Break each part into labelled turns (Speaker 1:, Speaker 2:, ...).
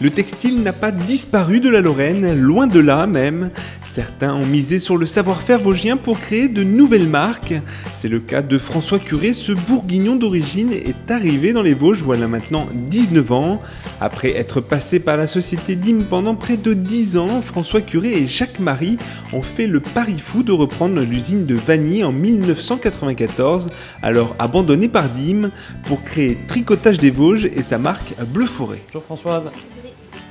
Speaker 1: Le textile n'a pas disparu de la Lorraine, loin de là même. Certains ont misé sur le savoir-faire vosgien pour créer de nouvelles marques. C'est le cas de François Curé, ce bourguignon d'origine est arrivé dans les Vosges voilà maintenant 19 ans. Après être passé par la société Dîmes pendant près de 10 ans, François Curé et Jacques Marie ont fait le pari fou de reprendre l'usine de Vagny en 1994, alors abandonnée par Dîmes, pour créer Tricotage des Vosges et sa marque Bleu Forêt.
Speaker 2: Bonjour Françoise,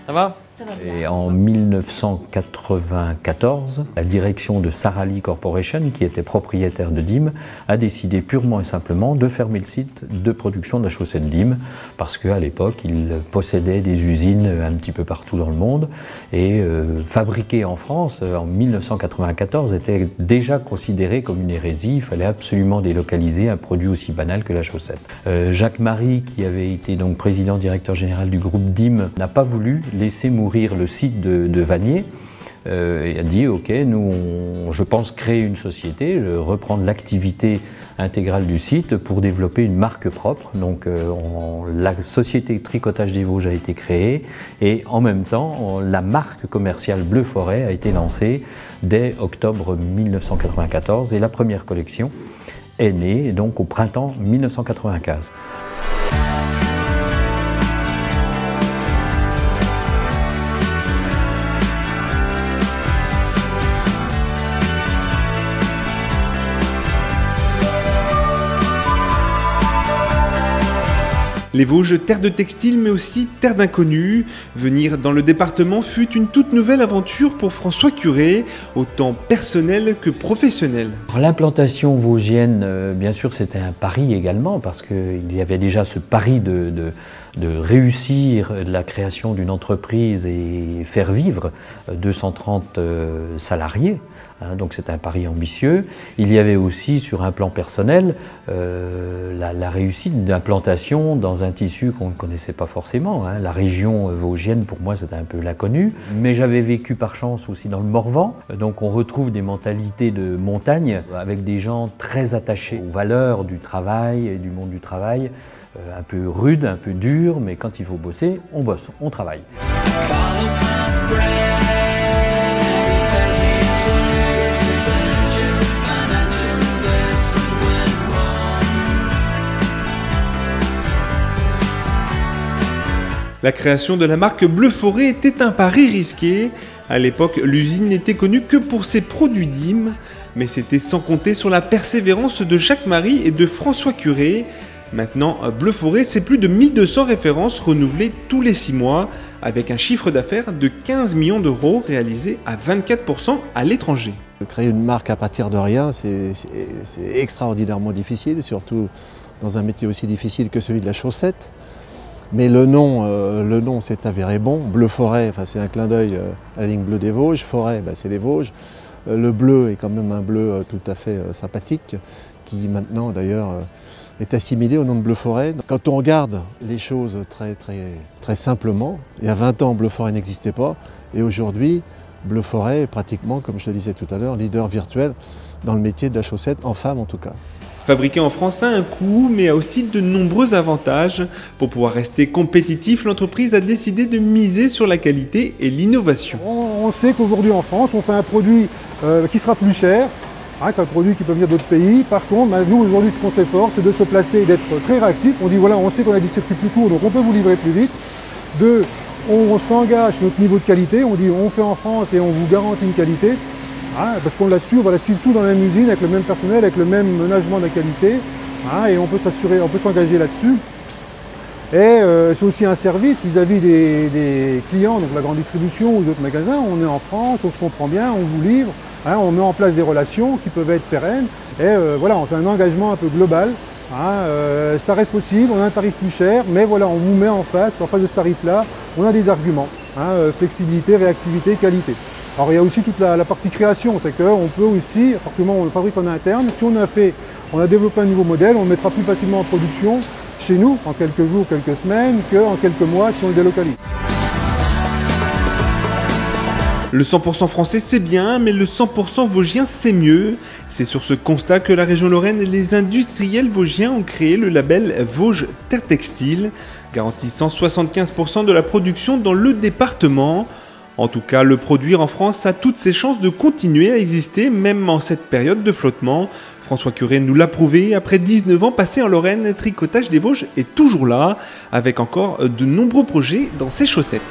Speaker 2: ça va? Et en 1994, la direction de Sarali Corporation, qui était propriétaire de Dîmes, a décidé purement et simplement de fermer le site de production de la chaussette Dîmes, parce qu'à l'époque, il possédait des usines un petit peu partout dans le monde, et fabriquer en France, en 1994, était déjà considéré comme une hérésie. Il fallait absolument délocaliser un produit aussi banal que la chaussette. Jacques Marie, qui avait été donc président-directeur général du groupe Dîmes, n'a pas voulu laisser mourir le site de Vagny et a dit ok, nous je pense créer une société, reprendre l'activité intégrale du site pour développer une marque propre. Donc la société Tricotage des Vosges a été créée et en même temps la marque commerciale Bleu Forêt a été lancée dès octobre 1994 et la première collection est née donc au printemps 1995.
Speaker 1: Les Vosges, terre de textile mais aussi terre d'inconnus. Venir dans le département fut une toute nouvelle aventure pour François Curé, autant personnelle que professionnelle.
Speaker 2: L'implantation vosgienne, bien sûr, c'était un pari également, parce qu'il y avait déjà ce pari de réussir la création d'une entreprise et faire vivre 230 salariés. Donc c'est un pari ambitieux. Il y avait aussi, sur un plan personnel, la réussite d'implantation dans un tissu qu'on ne connaissait pas forcément. La région vosgienne, pour moi, c'était un peu l'inconnu. Mais j'avais vécu par chance aussi dans le Morvan. Donc on retrouve des mentalités de montagne, avec des gens très attachés aux valeurs du travail et du monde du travail, un peu rude, un peu dur, mais quand il faut bosser, on bosse, on travaille.
Speaker 1: La création de la marque Bleu Forêt était un pari risqué. À l'époque, l'usine n'était connue que pour ses produits Dîmes, mais c'était sans compter sur la persévérance de Jacques Marie et de François Curé. Maintenant, Bleu Forêt, c'est plus de 1200 références renouvelées tous les 6 mois, avec un chiffre d'affaires de 15 millions d'euros réalisé à 24% à l'étranger.
Speaker 3: Créer une marque à partir de rien, c'est extraordinairement difficile, surtout dans un métier aussi difficile que celui de la chaussette. Mais le nom s'est avéré bon. Bleu Forêt, c'est un clin d'œil à la ligne bleue des Vosges. Forêt, c'est les Vosges. Le bleu est quand même un bleu tout à fait sympathique, qui maintenant d'ailleurs est assimilé au nom de Bleu Forêt. Quand on regarde les choses très simplement, il y a 20 ans, Bleu Forêt n'existait pas. Et aujourd'hui, Bleu Forêt est pratiquement, comme je le disais tout à l'heure, leader virtuel dans le métier de la chaussette, en femme en tout cas.
Speaker 1: Fabriquer en France a un coût, mais a aussi de nombreux avantages. Pour pouvoir rester compétitif, l'entreprise a décidé de miser sur la qualité et l'innovation.
Speaker 4: On sait qu'aujourd'hui en France, on fait un produit qui sera plus cher qu'un produit qui peut venir d'autres pays. Par contre, nous aujourd'hui, ce qu'on s'efforce, c'est de se placer et d'être très réactif. On dit voilà, on sait qu'on a des circuits plus courts, donc on peut vous livrer plus vite. On s'engage sur notre niveau de qualité. On dit on fait en France et on vous garantit une qualité. Parce qu'on l'assure, on va la suivre tout dans la même usine, avec le même personnel, avec le même management de la qualité, et on peut s'assurer, on peut s'engager là-dessus. Et c'est aussi un service vis-à-vis des clients, donc la grande distribution ou d'autres magasins. On est en France, on se comprend bien, on vous livre, on met en place des relations qui peuvent être pérennes, et voilà, on fait un engagement un peu global. Ça reste possible, on a un tarif plus cher, mais voilà, on vous met en face de ce tarif-là, on a des arguments, flexibilité, réactivité, qualité. Alors il y a aussi toute la partie création, c'est qu'on peut aussi, à partir du moment où on le fabrique en interne, si on a développé un nouveau modèle, on le mettra plus facilement en production chez nous, en quelques jours, quelques semaines, qu'en quelques mois si on le délocalise.
Speaker 1: Le 100% français c'est bien, mais le 100% vosgien c'est mieux. C'est sur ce constat que la région Lorraine et les industriels vosgiens ont créé le label Vosges Terre Textile, garantissant 75% de la production dans le département. En tout cas, le produire en France a toutes ses chances de continuer à exister, même en cette période de flottement. François Curé nous l'a prouvé, après 19 ans passés en Lorraine, Tricotage des Vosges est toujours là, avec encore de nombreux projets dans ses chaussettes.